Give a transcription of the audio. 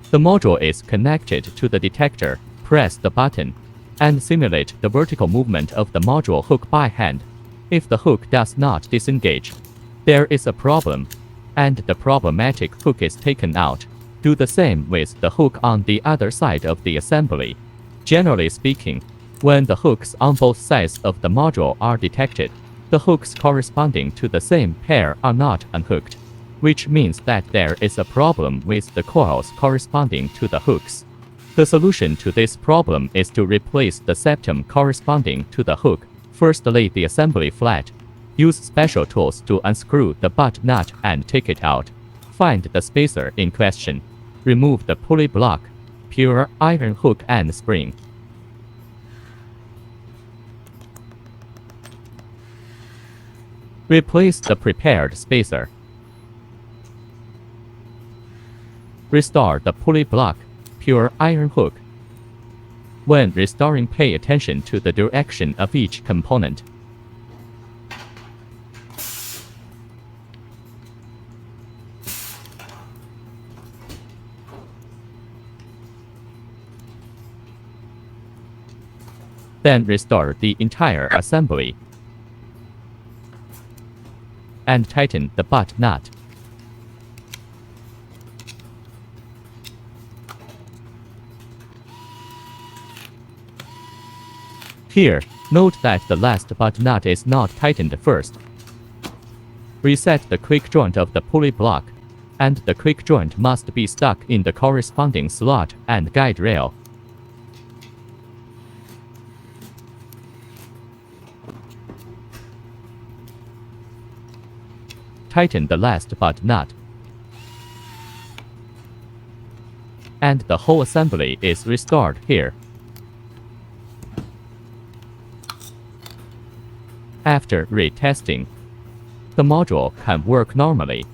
The module is connected to the detector. Press the button and simulate the vertical movement of the module hook by hand. If the hook does not disengage, there is a problem, and the problematic hook is taken out. Do the same with the hook on the other side of the assembly. Generally speaking, when the hooks on both sides of the module are detected, the hooks corresponding to the same pair are not unhooked, which means that there is a problem with the coils corresponding to the hooks. The solution to this problem is to replace the septum corresponding to the hook. First, lay the assembly flat. Use special tools to unscrew the butt nut and take it out. Find the spacer in question. Remove the pulley block, pure iron hook and spring. Replace the prepared spacer. Restore the pulley block, pure iron hook. When restoring, pay attention to the direction of each component. Then restore the entire assembly and tighten the butt nut. Here, note that the last butt nut is not tightened first. Reset the quick joint of the pulley block, and the quick joint must be stuck in the corresponding slot and guide rail. Tighten the last butt nut, and the whole assembly is restored here. After retesting, the module can work normally.